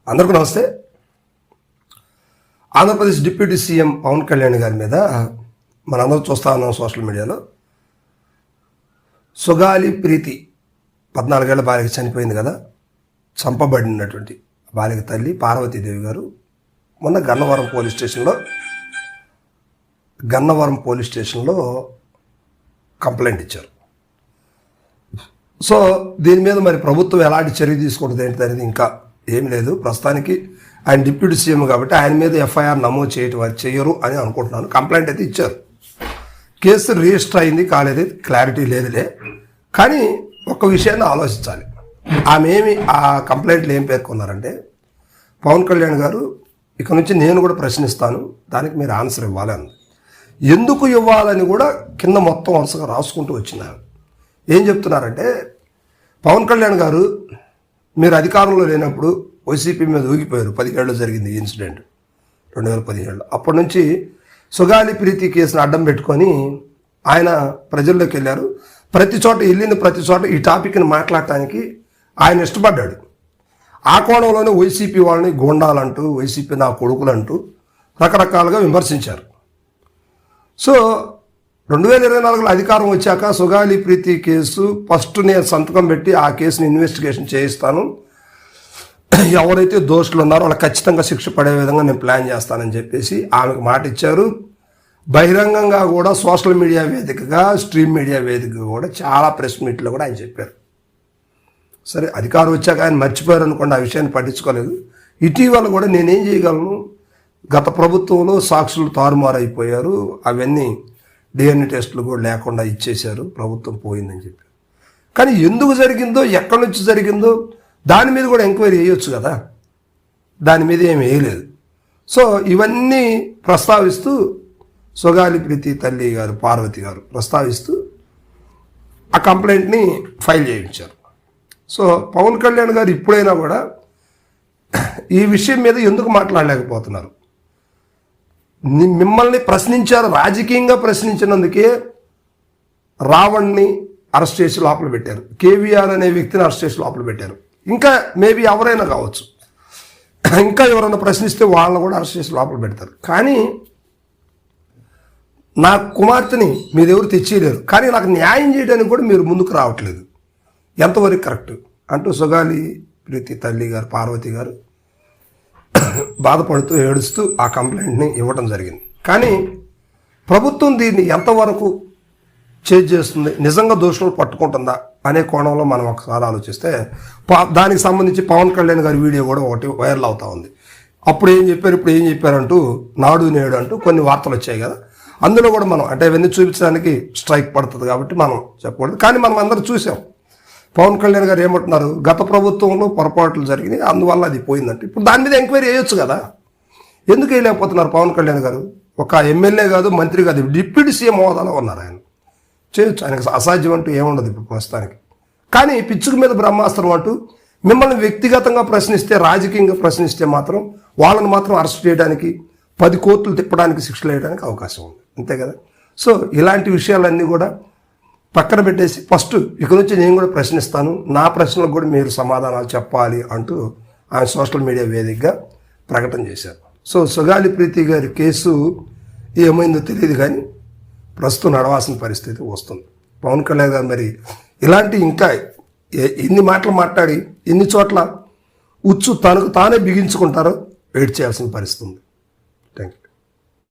అందరికీ నమస్తే. Andhra Pradesh deputy CM Pawan Kalyan గారి మీద మనందరూ చూస్తూ ఉన్నాం సోషల్ మీడియాలో. సుగాలి ప్రీతి 14 ఏళ్ల బాలిక చనిపోయింది కదా, చంపబడినటువంటి బాలిక తల్లి పార్వతీదేవి గారు మొన్న గన్నవరం పోలీస్ స్టేషన్లో కంప్లైంట్ ఇచ్చారు. సో దీని మీద మరి ప్రభుత్వం ఎలాంటి చర్య తీసుకుంటుంది ఏంటి అనేది ఇంకా ఏం లేదు. ప్రస్తుతానికి ఆయన డిప్యూటీ సీఎం కాబట్టి ఆయన మీద ఎఫ్ఐఆర్ నమోదు చేయరు అని అనుకుంటున్నాను. కంప్లైంట్ అయితే ఇచ్చారు, కేసు రిజిస్టర్ అయింది కాలేదు క్లారిటీ లేదులే. కానీ ఒక విషయాన్ని ఆలోచించాలి. ఆ కంప్లైంట్లు ఏం పేర్కొన్నారంటే, పవన్ కళ్యాణ్ గారు ఇక నుంచి నేను కూడా ప్రశ్నిస్తాను, దానికి మీరు ఆన్సర్ ఇవ్వాలి అంది. ఎందుకు ఇవ్వాలని కూడా కింద మొత్తం వరుసగా రాసుకుంటూ వచ్చినారు. ఏం చెప్తున్నారంటే, పవన్ కళ్యాణ్ గారు మీరు అధికారంలో లేనప్పుడు వైసీపీ మీద ఊగిపోయారు. 17 జరిగింది ఈ ఇన్సిడెంట్, 2017. అప్పటి నుంచి సుగాలి ప్రీతి కేసును అడ్డం పెట్టుకొని ఆయన ప్రజల్లోకి వెళ్ళారు. ప్రతి చోట ఈ టాపిక్ని మాట్లాడటానికి ఆయన ఇష్టపడ్డాడు. ఆ కోణంలోనే వైసీపీ వాళ్ళని గోండాలంటూ, వైసీపీ నా కొడుకులంటూ రకరకాలుగా విమర్శించారు. సో 2024లో అధికారం వచ్చాక సుగాలి ప్రీతి కేసు ఫస్ట్ నేను సంతకం పెట్టి ఆ కేసుని ఇన్వెస్టిగేషన్ చేయిస్తాను, ఎవరైతే దోషులు ఉన్నారో వాళ్ళకి ఖచ్చితంగా శిక్ష పడే విధంగా నేను ప్లాన్ చేస్తానని చెప్పేసి ఆమెకు మాట ఇచ్చారు. బహిరంగంగా కూడా సోషల్ మీడియా వేదికగా, స్ట్రీమ్ మీడియా వేదికగా కూడా చాలా ప్రెస్ మీట్లో కూడా ఆయన చెప్పారు. సరే, అధికారం వచ్చాక ఆయన మర్చిపోయారు అనుకోండి, ఆ విషయాన్ని పట్టించుకోలేదు. ఇటీవల కూడా నేనేం చేయగలను, గత ప్రభుత్వంలో సాక్షులు తారుమారైపోయారు, అవన్నీ డిఎన్ఏ టెస్టులు కూడా లేకుండా ఇచ్చేశారు, ప్రభుత్వం పోయిందని చెప్పి. కానీ ఎందుకు జరిగిందో, ఎక్కడి నుంచి జరిగిందో దాని మీద కూడా ఎంక్వైరీ చేయొచ్చు కదా, దాని మీద ఏమి వేయలేదు. సో ఇవన్నీ ప్రస్తావిస్తూ సుగాలి ప్రీతి తల్లి గారు పార్వతి గారు ప్రస్తావిస్తూ ఆ కంప్లైంట్ని ఫైల్ చేయించారు. సో పవన్ కళ్యాణ్ గారు ఇప్పుడైనా కూడా ఈ విషయం మీద ఎందుకు మాట్లాడలేకపోతున్నారు? మిమ్మల్ని ప్రశ్నించారు, రాజకీయంగా ప్రశ్నించినందుకే రావణ్ని అరెస్ట్ చేసి లోపల పెట్టారు, కేవీఆర్ అనే వ్యక్తిని అరెస్ట్ చేసి లోపల పెట్టారు. ఇంకా మేబీ ఎవరైనా కావచ్చు, ఇంకా ఎవరైనా ప్రశ్నిస్తే వాళ్ళని కూడా అరెస్ట్ చేసి లోపల పెడతారు. కానీ నా కుమార్తెని మీరెవరు తెచ్చేయలేరు, కానీ నాకు న్యాయం చేయడానికి కూడా మీరు ముందుకు రావట్లేదు, ఎంతవరకు కరెక్ట్ అంటూ సుగాలి ప్రీతి తల్లి గారు పార్వతి గారు బాధపడుతూ ఏడుస్తూ ఆ కంప్లైంట్ని ఇవ్వడం జరిగింది. కానీ ప్రభుత్వం దీన్ని ఎంతవరకు చేంజ్ చేస్తుంది, నిజంగా దోషులు పట్టుకుంటుందా అనే కోణంలో మనం ఒకసారి ఆలోచిస్తే, దానికి సంబంధించి పవన్ కళ్యాణ్ గారి వీడియో కూడా ఒకటి వైరల్ అవుతూ ఉంది. అప్పుడు ఏం చెప్పారు, ఇప్పుడు ఏం చెప్పారంటూ నాడు నేడు అంటూ కొన్ని వార్తలు వచ్చాయి కదా, అందులో కూడా మనం అంటే ఇవన్నీ చూపించడానికి స్ట్రైక్ పడుతుంది కాబట్టి మనం చెప్పకూడదు. కానీ మనం అందరూ చూసాం పవన్ కళ్యాణ్ గారు ఏమంటున్నారు, గత ప్రభుత్వంలో పొరపాట్లు జరిగినాయి అందువల్ల అది పోయిందంటే. ఇప్పుడు దాని మీద ఎంక్వైరీ చేయొచ్చు కదా, ఎందుకు వేయలేకపోతున్నారు పవన్ కళ్యాణ్ గారు? ఒక ఎమ్మెల్యే కాదు, మంత్రి కాదు, డిప్యూటీ సీఎం హోదాలో ఉన్నారు ఆయన, చేయొచ్చు. ఆయనకు అసాధ్యం అంటూ ఏముండదు ఇప్పుడు ప్రస్తుతానికి. కానీ పిచ్చుకు మీద బ్రహ్మాస్త్రం అంటూ మిమ్మల్ని వ్యక్తిగతంగా ప్రశ్నిస్తే, రాజకీయంగా ప్రశ్నిస్తే మాత్రం వాళ్ళని మాత్రం అరెస్ట్ చేయడానికి, 10 కోర్టులు తిప్పడానికి, శిక్షలు వేయడానికి అవకాశం ఉంది, అంతే కదా. సో ఇలాంటి విషయాలన్నీ కూడా పక్కన పెట్టేసి ఫస్ట్ ఇక నుంచి నేను కూడా ప్రశ్నిస్తాను, నా ప్రశ్నలకు కూడా మీరు సమాధానాలు చెప్పాలి అంటూ ఆయన సోషల్ మీడియా వేదికగా ప్రకటన చేశారు. సో సుగాలి ప్రీతి గారి కేసు ఏమైందో తెలియదు, కానీ ప్రస్తుతం నడవాల్సిన పరిస్థితి వస్తుంది. పవన్ కళ్యాణ్ గారు మరి ఇలాంటి ఇంకా ఎన్ని మాటలు మాట్లాడి ఎన్ని చోట్ల ఉచ్చు తనకు తానే బిగించుకుంటారో వెయిట్ చేయాల్సిన పరిస్థితి ఉంది.